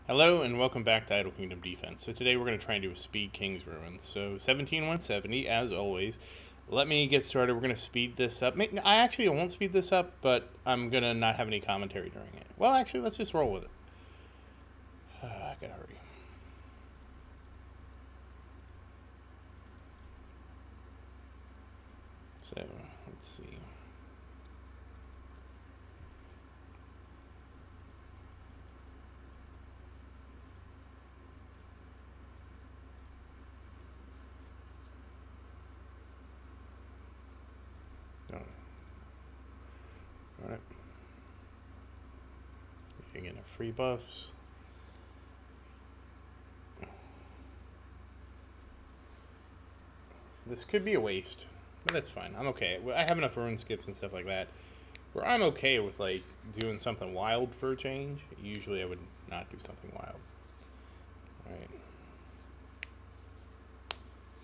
Hello and welcome back to Idle Kingdom Defense. So today we're going to try and do a speed King's Ruin. So 17,170 as always. Let me get started. We're going to speed this up. I actually won't speed this up, but I'm going to not have any commentary during it. Well, actually, let's just roll with it. I gotta hurry. So, let's see. Alright. You're getting free buffs. This could be a waste, but that's fine. I'm okay. I have enough rune skips and stuff like that where I'm okay with, like, doing something wild for a change. Usually I would not do something wild. Alright.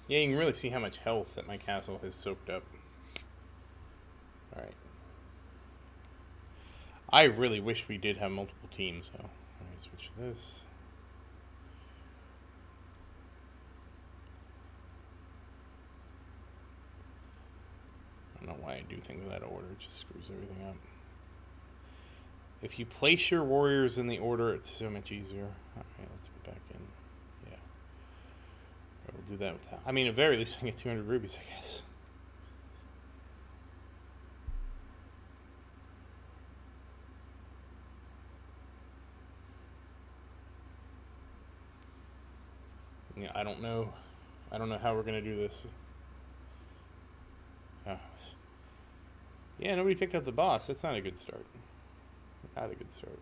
Yeah, you can really see how much health that my castle has soaked up. Alright. I really wish we did have multiple teams, though. Alright, switch this. I don't know why I do things in that order. It just screws everything up. If you place your warriors in the order, it's so much easier. Alright, let's go back in. Yeah. We'll do that with that. I mean, at very least, I can get 200 rubies, I guess. Yeah, I don't know how we're gonna do this. Oh. Yeah, nobody picked up the boss. That's not a good start. Not a good start.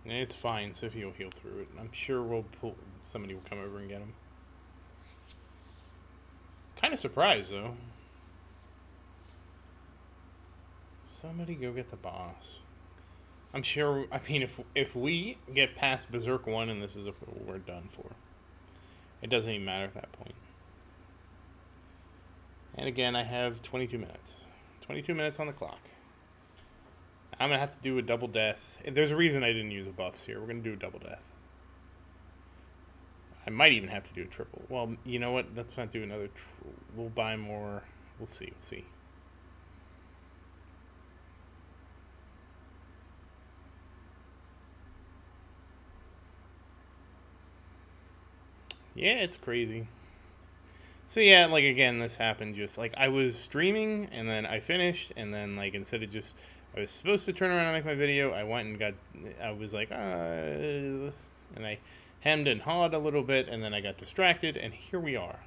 It's fine. Sophie will heal through it. I'm sure somebody will come over and get him. Kind of surprised though. Somebody go get the boss. I'm sure, I mean, if we get past Berserk 1 and this is what we're done for. It doesn't even matter at that point. And again, I have 22 minutes. 22 minutes on the clock. I'm going to have to do a double death. There's a reason I didn't use a buffs here. We're going to do a double death. I might even have to do a triple. Well, you know what? Let's not do another. We'll buy more. We'll see. We'll see. Yeah, it's crazy. So yeah, like again, this happened just like I was streaming and then I finished and then like instead of just I was supposed to turn around and make my video, I went and I was like, and I hemmed and hawed a little bit and then I got distracted and here we are.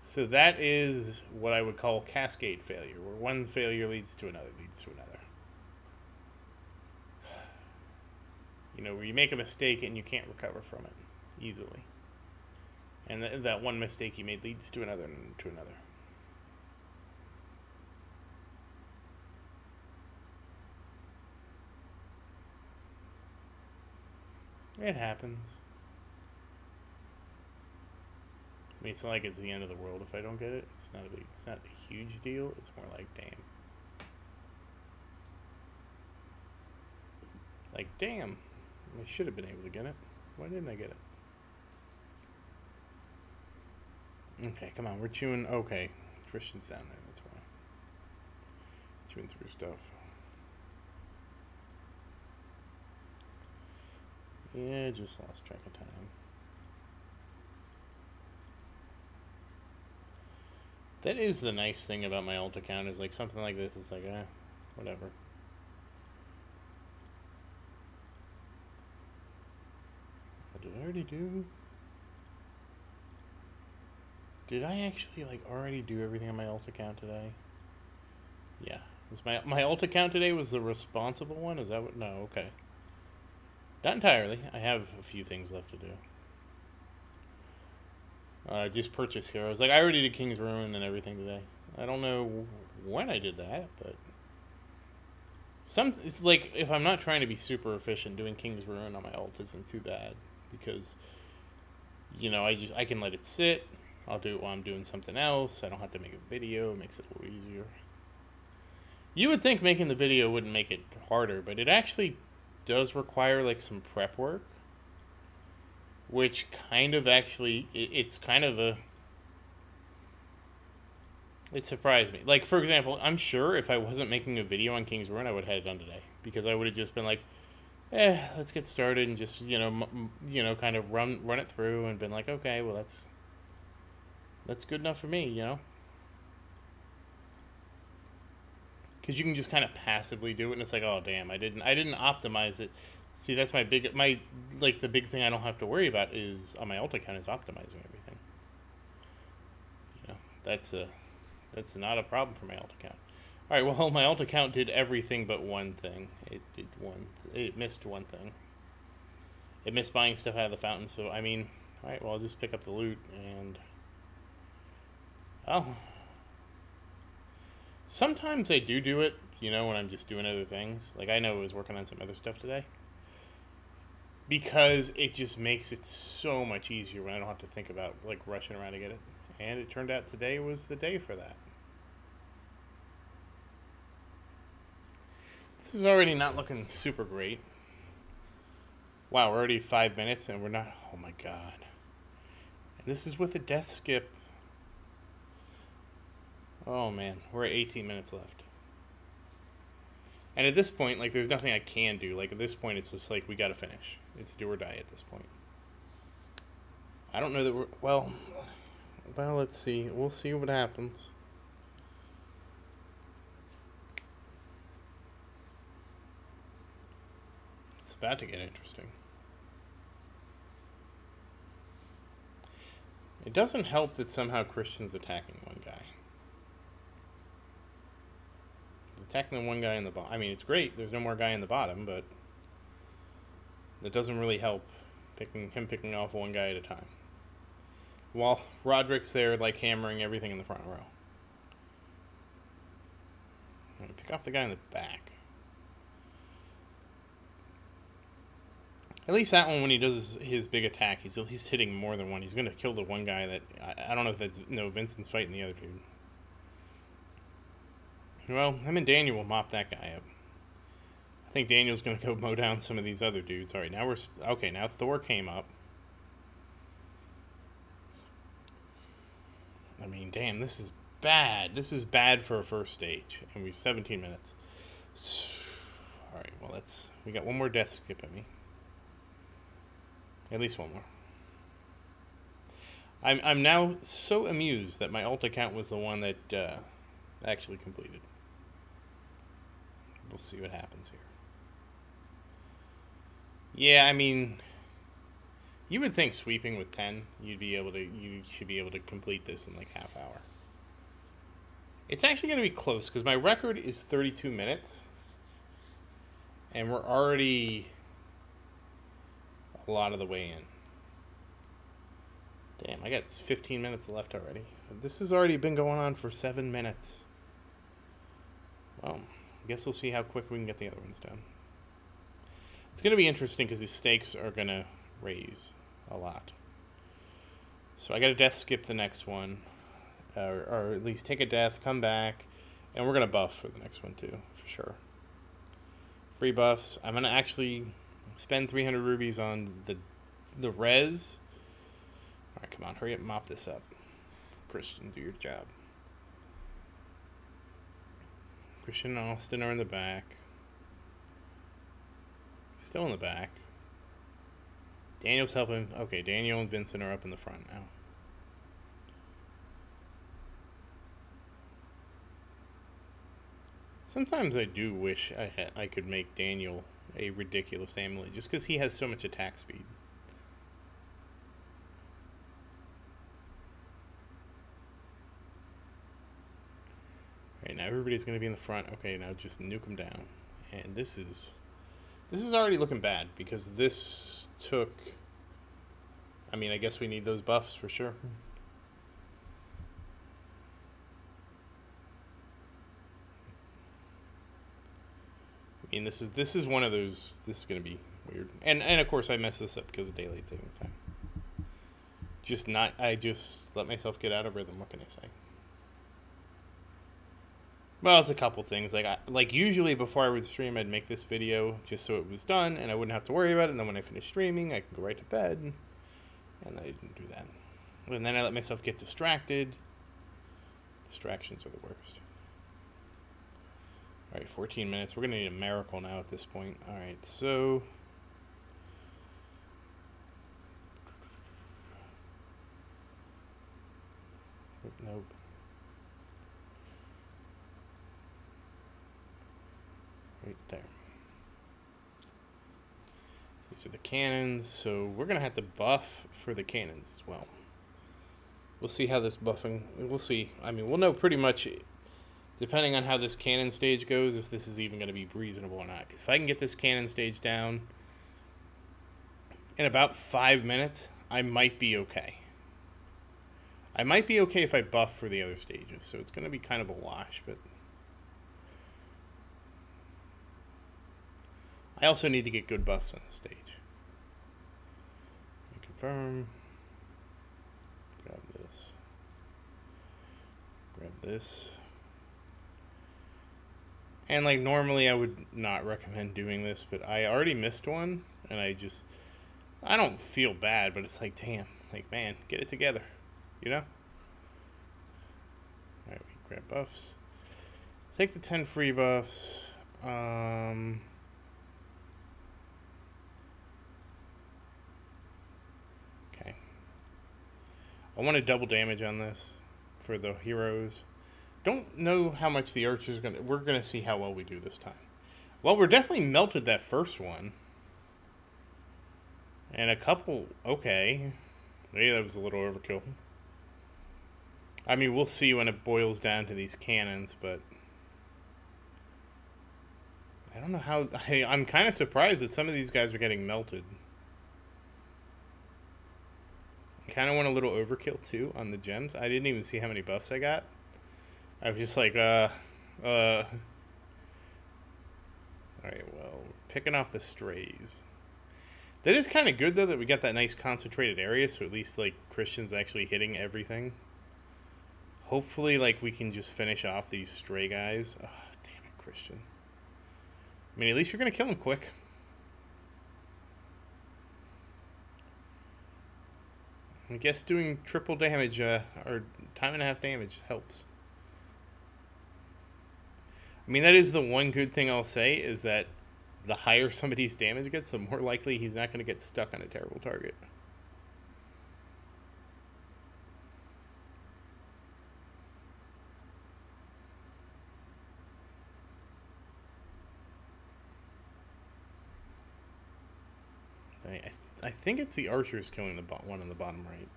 So that is what I would call cascade failure, where one failure leads to another, You know, where you make a mistake and you can't recover from it easily. And that one mistake you made leads to another and to another. It happens. I mean, it's not like it's the end of the world if I don't get it. It's not a huge deal. It's more like, damn. Like, damn. I should have been able to get it. Why didn't I get it? Okay, come on, we're chewing. Okay, Christian's down there, that's why. Chewing through stuff. Yeah, just lost track of time. That is the nice thing about my alt account, is like something like this is like, whatever. What did I already do? Did I actually, like, already do everything on my alt account today? Yeah. Was my alt account today was the responsible one? Is that what? No, okay. Not entirely. I have a few things left to do. Just purchase here. I was like, I already did King's Ruin and everything today. I don't know when I did that, but... It's like, if I'm not trying to be super efficient, doing King's Ruin on my alt isn't too bad. Because, you know, I can let it sit. I'll do it while I'm doing something else. I don't have to make a video. It makes it a little easier. You would think making the video wouldn't make it harder, but it actually does require like some prep work, which kind of actually, it's kind of a, it surprised me. Like, for example, I'm sure if I wasn't making a video on King's Ruin, I would have had it done today, because I would have just been like, let's get started and just, kind of run it through and been like, okay, well, that's good enough for me, Because you can just kind of passively do it, and it's like, oh damn, I didn't optimize it. See, that's the big thing I don't have to worry about is on my alt account is optimizing everything. That's not a problem for my alt account. All right, well, my alt account did everything but one thing. It missed one thing. It missed buying stuff out of the fountain. So I mean, all right, well, I'll just pick up the loot and sometimes I do it, when I'm just doing other things. Like, I know I was working on some other stuff today. Because it just makes it so much easier when I don't have to think about, like, rushing around to get it. And it turned out today was the day for that. This is already not looking super great. Wow, we're already 5 minutes and we're not... Oh, my God. And this is with a death skip. Oh, man. We're at 18 minutes left. And at this point, like, there's nothing I can do. Like, at this point, it's just like, we gotta finish. It's do or die at this point. I don't know that we're... Well, let's see. We'll see what happens. It's about to get interesting. It doesn't help that somehow Christian's attacking one guy. Attacking the one guy in the bottom. I mean, it's great. There's no more guy in the bottom, but that doesn't really help picking off one guy at a time. While Roderick's there, like, hammering everything in the front row. I'm gonna pick off the guy in the back. At least that one, when he does his big attack, he's at least hitting more than one. He's gonna kill the one guy that... I don't know if that's... No, Vincent's fighting the other dude. Well, him and Daniel will mop that guy up. I think Daniel's going to go mow down some of these other dudes. All right, now we're... Okay, now Thor came up. I mean, damn, this is bad. This is bad for a first stage. And we're 17 minutes. All right, well, that's... We got one more death skip at me. At least one more. I'm now so amused that my alt account was the one that actually completed. We'll see what happens here. Yeah, I mean, you would think sweeping with 10, you should be able to complete this in like half hour. It's actually going to be close because my record is 32 minutes, and we're already a lot of the way in. Damn, I got 15 minutes left already. This has already been going on for 7 minutes. Well, I guess we'll see how quick we can get the other ones done. It's going to be interesting because the stakes are going to raise a lot. So I got to death skip the next one. Or at least take a death, come back. And we're going to buff for the next one too, for sure. Free buffs. I'm going to actually spend 300 rubies on the res. Alright, come on. Hurry up and mop this up. Christian, do your job. Christian and Austin are in the back. Still in the back. Daniel's helping. Okay, Daniel and Vincent are up in the front now. Sometimes I do wish I could make Daniel a ridiculous amulet, just because he has so much attack speed. Alright, now everybody's going to be in the front. Okay, now just nuke them down. And this is already looking bad, because this took... I mean, I guess we need those buffs for sure. I mean, this is one of those... This is going to be weird. And of course I messed this up because of daylight savings time. just not. I just let myself get out of rhythm. What can I say? Well, it's a couple things. Like usually before I would stream, I'd make this video just so it was done and I wouldn't have to worry about it. And then when I finish streaming, I could go right to bed. And I didn't do that. And then I let myself get distracted. Distractions are the worst. All right, 14 minutes. We're gonna need a miracle now at this point. All right, so. Nope. Right there. These are the cannons, so we're going to have to buff for the cannons as well. We'll see how this buffing, we'll see. I mean, we'll know pretty much, depending on how this cannon stage goes, if this is even going to be reasonable or not. Because if I can get this cannon stage down in about 5 minutes, I might be okay. I might be okay if I buff for the other stages, so it's going to be kind of a wash, but I also need to get good buffs on this stage. Confirm. Grab this. Grab this. And like normally I would not recommend doing this, but I already missed one, and I don't feel bad, but it's like, damn, like, man, get it together, you know? Alright, we grab buffs. Take the 10 free buffs. Okay. I want to double damage on this for the heroes. Don't know how much the archer's gonna. We're gonna see how well we do this time. Well, we're definitely melted that first one. And a couple, okay. Maybe that was a little overkill. I mean, we'll see when it boils down to these cannons, but I don't know how. I'm kind of surprised that some of these guys are getting melted. I kind of went a little overkill too on the gems. I didn't even see how many buffs I got. I was just like, Alright, well, picking off the strays. That is kind of good, though, that we got that nice concentrated area, so at least, like, Christian's actually hitting everything. Hopefully, like, we can just finish off these stray guys. Oh, damn it, Christian. I mean, at least you're going to kill him quick. I guess doing triple damage, or time and a half damage helps. I mean, that is the one good thing I'll say, is that the higher somebody's damage gets, the more likely he's not going to get stuck on a terrible target. I think it's the archers killing the one in the bottom right.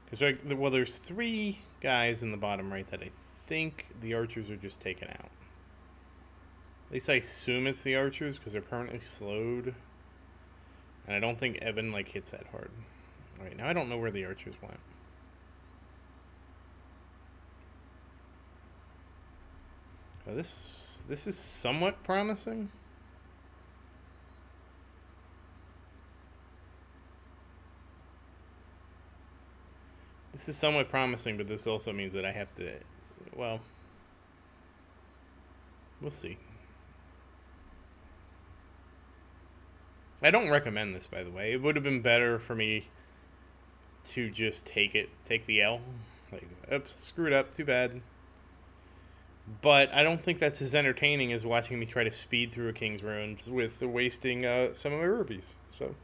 Because, well, there's 3 guys in the bottom right that I think the archers are just taking out. At least I assume it's the archers because they're permanently slowed. And I don't think Evan, like, hits that hard. Alright, now I don't know where the archers went. Oh, this is somewhat promising. This is somewhat promising, but this also means that I have to, well, we'll see. I don't recommend this, by the way. It would have been better for me to just take the L. Like, oops, screwed up, too bad. But I don't think that's as entertaining as watching me try to speed through a King's Ruins with wasting some of my rubies. So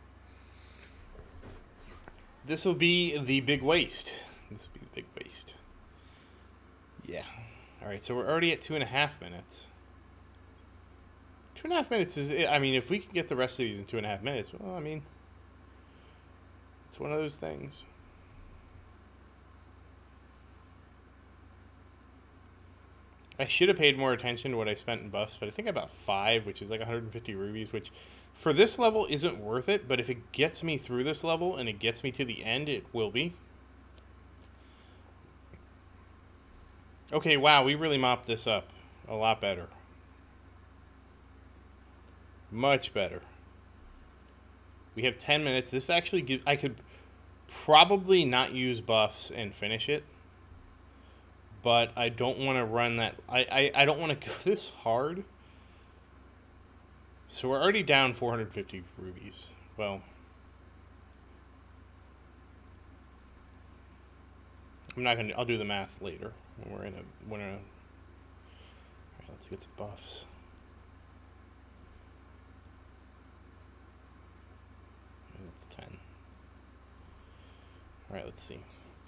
this will be the big waste. This will be the big waste. Yeah. Alright, so we're already at 2.5 minutes. 2.5 minutes is, I mean, if we can get the rest of these in 2.5 minutes, well, I mean, it's one of those things. I should have paid more attention to what I spent in buffs, but I think about 5, which is like 150 rubies, which for this level isn't worth it, but if it gets me through this level and it gets me to the end, it will be. Okay, wow, we really mopped this up a lot better. Much better. We have 10 minutes. This actually gives, I could probably not use buffs and finish it. But I don't want to run that. I don't want to go this hard. So we're already down 450 rubies. Well, I'm not gonna. I'll do the math later when we're in a. All right, let's get some buffs. That's 10. All right, let's see.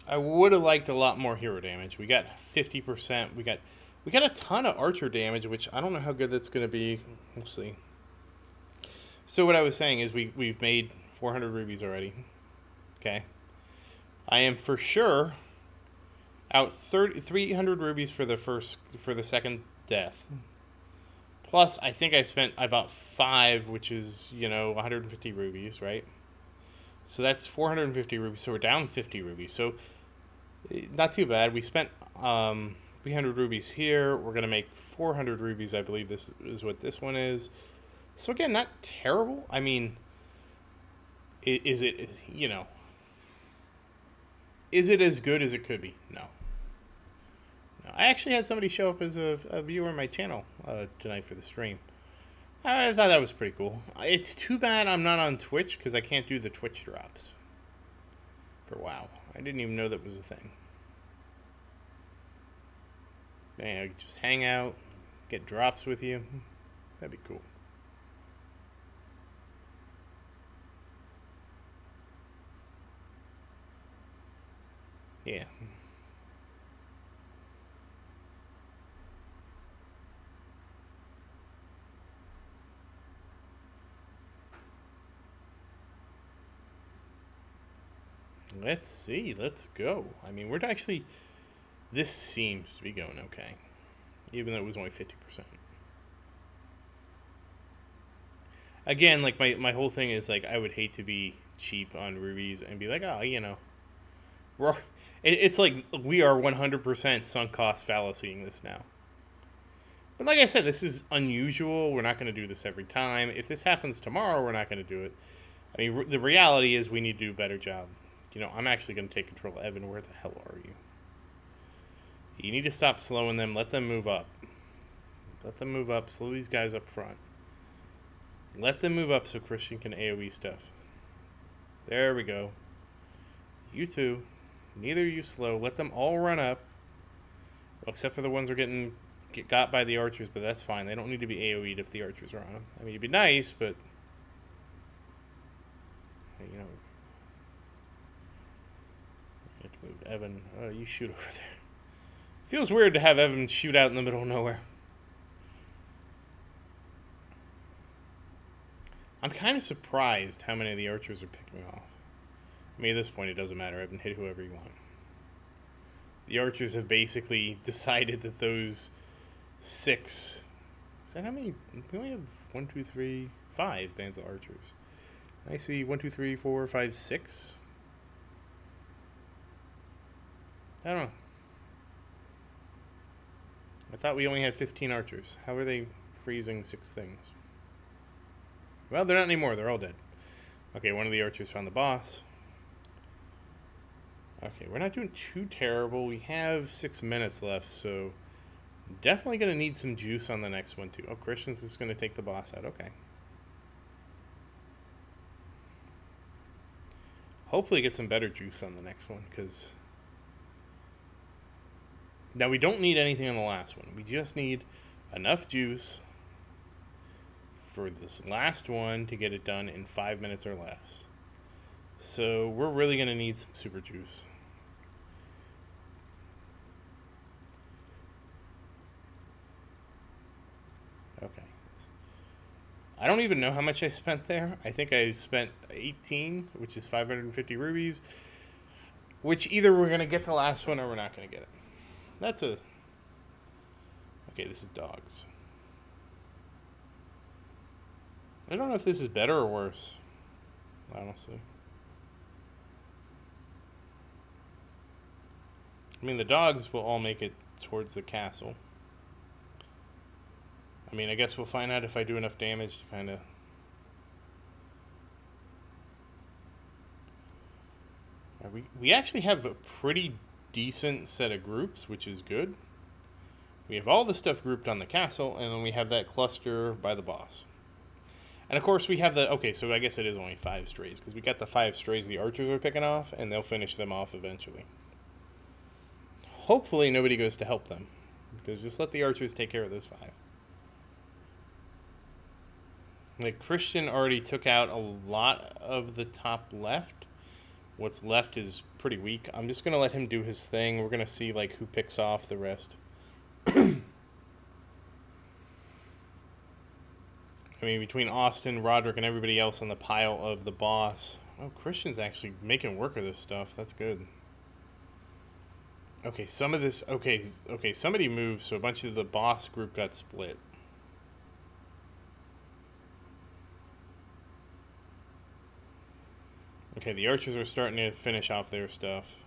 I would have liked a lot more hero damage. We got 50%. We got a ton of archer damage, which I don't know how good that's gonna be. We'll see. So what I was saying is we've made 400 rubies already. Okay. I am for sure out 300 rubies for the second death. Plus, I think I spent about 5, which is, 150 rubies, right? So that's 450 rubies. So we're down 50 rubies. So not too bad. We spent 300 rubies here. We're going to make 400 rubies. I believe this is what this one is. So again, not terrible. I mean, is it, is it as good as it could be? No. I actually had somebody show up as a viewer on my channel tonight for the stream. I thought that was pretty cool. It's too bad I'm not on Twitch because I can't do the Twitch drops for WoW. I didn't even know that was a thing. Man, I could just hang out, get drops with you. That'd be cool. Yeah. Let's see. Let's go. I mean, we're actually... This seems to be going okay. Even though it was only 50%. Again, like, my whole thing is, like, I would hate to be cheap on rubies and be like, oh, it's like we are 100% sunk cost fallacying this now. But like I said, this is unusual. We're not going to do this every time. If this happens tomorrow, we're not going to do it. I mean, the reality is we need to do a better job. I'm actually going to take control of Evan. Where the hell are you? You need to stop slowing them. Let them move up. Let them move up. Slow these guys up front. Let them move up so Christian can AoE stuff. There we go. You two. Neither you slow. Let them all run up. Well, except for the ones who are get got by the archers, but that's fine. They don't need to be AoE'd if the archers are on them. I mean, it'd be nice, but... You have to move Evan. Oh, you shoot over there. Feels weird to have Evan shoot out in the middle of nowhere. I'm kind of surprised how many of the archers are picking off. I mean, at this point, it doesn't matter. Evan, hit whoever you want. The archers have basically decided that those 6... Is that how many? We only have 1, 2, 3, 5 bands of archers. I see 1, 2, 3, 4, 5, 6. I don't know. I thought we only had 15 archers. How are they freezing 6 things? Well, they're not anymore. They're all dead. Okay, one of the archers found the boss. Okay, we're not doing too terrible. We have 6 minutes left, so definitely going to need some juice on the next one, too. Oh, Christian's just going to take the boss out. Okay. Hopefully get some better juice on the next one, because... Now, we don't need anything on the last one. We just need enough juice for this last one to get it done in 5 minutes or less. So, we're really going to need some super juice. Okay. I don't even know how much I spent there. I think I spent 18, which is 550 rubies. Which either we're going to get the last one or we're not going to get it. That's a... Okay, this is dogs. I don't know if this is better or worse, honestly. I mean, the dogs will all make it towards the castle. I mean, I guess we'll find out if I do enough damage to kind of... We actually have a pretty decent set of groups, which is good. We have all the stuff grouped on the castle, and then we have that cluster by the boss. And of course we have the, okay, so I guess it is only 5 strays, because we got the 5 strays the archers are picking off, and they'll finish them off eventually. Hopefully nobody goes to help them, because just let the archers take care of those 5. Like, Christian already took out a lot of the top left. What's left is pretty weak. I'm just going to let him do his thing. We're going to see, like, who picks off the rest. I mean, between Austin, Roderick, and everybody else on the pile of the boss. Oh, Christian's actually making work of this stuff. That's good. Okay, some of this... Okay, somebody moved, so a bunch of the boss group got split. Okay, the archers are starting to finish off their stuff.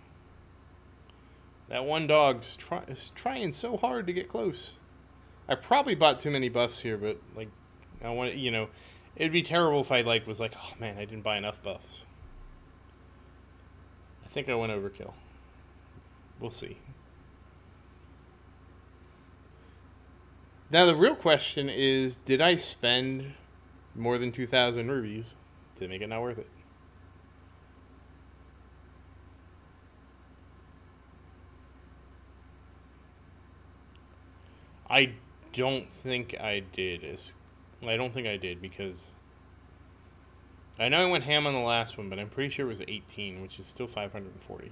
That one dog's is trying so hard to get close. I probably bought too many buffs here, but, like, I want to, you know, it'd be terrible if I, like, was like, oh, man, I didn't buy enough buffs. I think I went overkill. We'll see. Now, the real question is, did I spend more than 2,000 rubies to make it not worth it? I don't think I did. I don't think I did, because I know I went ham on the last one, but I'm pretty sure it was 18, which is still 540.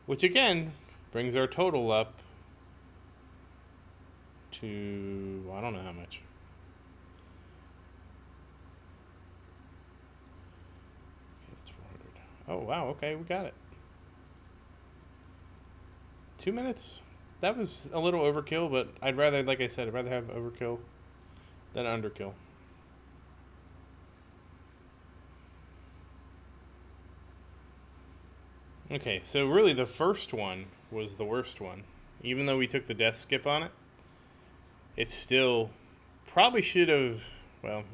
Which, again, brings our total up to, I don't know how much. Okay, that's 400. Oh, wow, okay, we got it. 2 minutes? That was a little overkill, but I'd rather, like I said, I'd rather have overkill than underkill. Okay, so really the first one was the worst one. Even though we took the death skip on it, it still probably should have, well,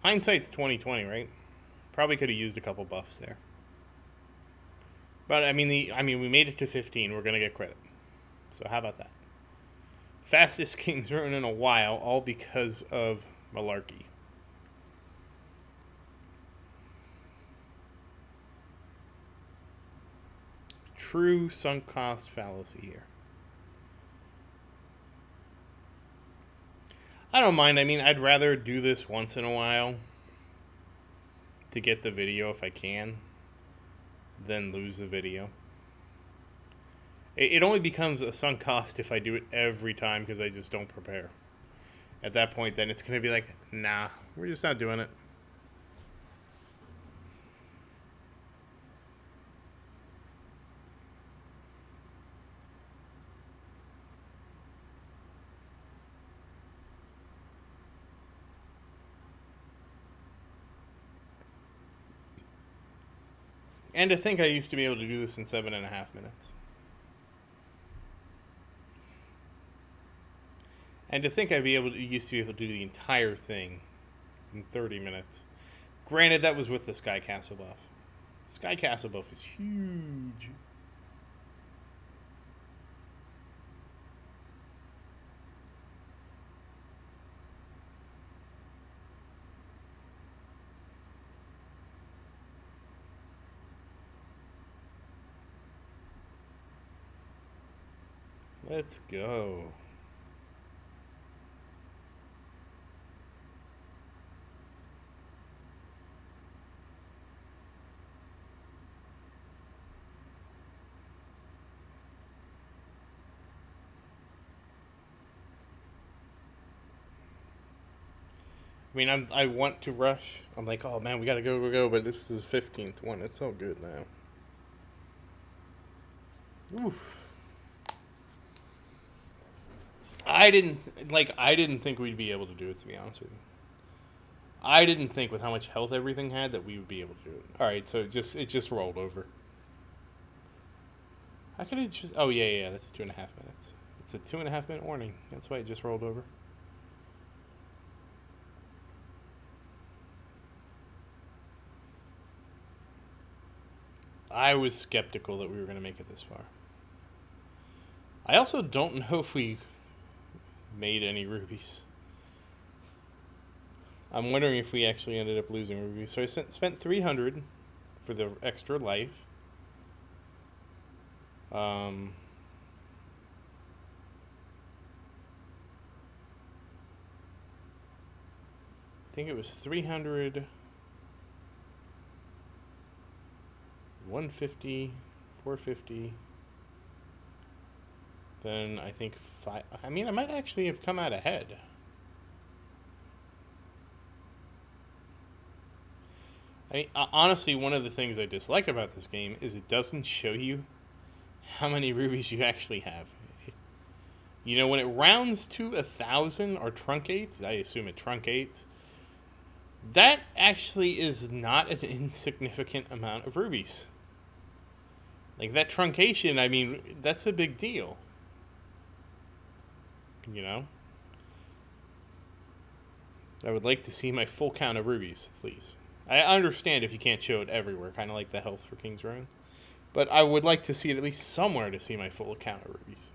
hindsight's 20/20, right? Probably could have used a couple buffs there. But I mean we made it to 15, we're going to get credit. So how about that? Fastest King's Run in a while, all because of malarkey. True sunk cost fallacy here. I don't mind. I mean, I'd rather do this once in a while to get the video if I can than lose the video. It only becomes a sunk cost if I do it every time because I just don't prepare. At that point, then it's going to be like, nah, we're just not doing it. And to think I used to be able to do this in 7.5 minutes. And to think used to be able to do the entire thing in 30 minutes. Granted, that was with the Sky Castle buff. Sky Castle buff is huge. Let's go. I mean, I want to rush. I'm like, oh man, we gotta go, but this is 15th one. It's all good now. Oof. I didn't think we'd be able to do it, to be honest with you. I didn't think with how much health everything had that we would be able to do it. Alright, so it just rolled over. How could it just... Oh, yeah, that's 2.5 minutes. It's a 2.5 minute warning. That's why it just rolled over. I was skeptical that we were going to make it this far. I also don't know if we made any rubies. I'm wondering if we actually ended up losing rubies. So I spent 300 for the extra life. I think it was 300, 150, 450. Then I think 5. I mean, I might actually have come out ahead. Honestly, one of the things I dislike about this game is it doesn't show you how many rubies you actually have. You know, when it rounds to 1,000 or truncates, I assume it truncates, that actually is not an insignificant amount of rubies. Like, that truncation, I mean, that's a big deal. You know? I would like to see my full count of rubies, please. I understand if you can't show it everywhere, kind of like the health for King's Ruin. But I would like to see it at least somewhere to see my full count of rubies.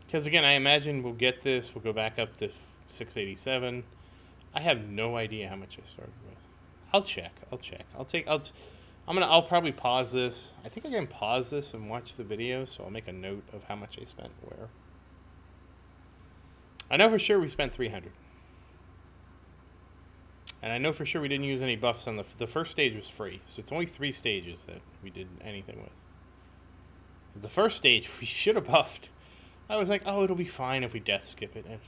Because again, I imagine we'll get this, we'll go back up to 687. I have no idea how much I started with. I'll check. I'll probably pause this. I think I can pause this and watch the video, so I'll make a note of how much I spent where. I know for sure we spent 300. And I know for sure we didn't use any buffs on the first stage was free. So it's only 3 stages that we did anything with. The first stage we should have buffed. I was like, oh, it'll be fine if we death skip it. And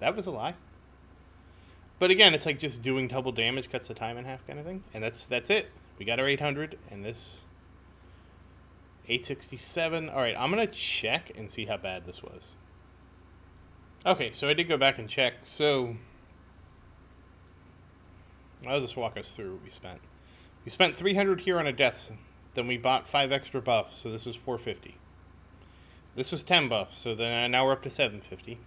that was a lie. But again, it's like just doing double damage cuts the time in half kind of thing. And that's it. We got our 800 and this 867. All right, I'm going to check and see how bad this was. Okay, so I did go back and check. So I'll just walk us through what we spent. We spent 300 here on a death. Then we bought 5 extra buffs, so this was 450. This was 10 buffs, so then now we're up to 750.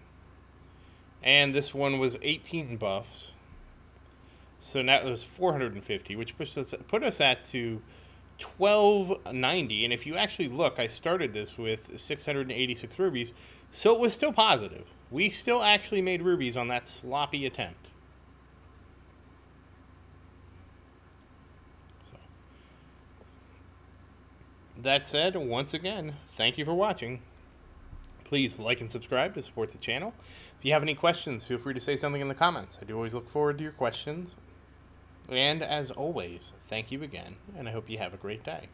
And this one was 18 buffs. So now it was 450, which put us at to 1290. And if you actually look, I started this with 686 rubies, so it was still positive. We still actually made rubies on that sloppy attempt. So, that said, once again, thank you for watching. Please like and subscribe to support the channel. If you have any questions, feel free to say something in the comments. I do always look forward to your questions. And as always, thank you again, and I hope you have a great day.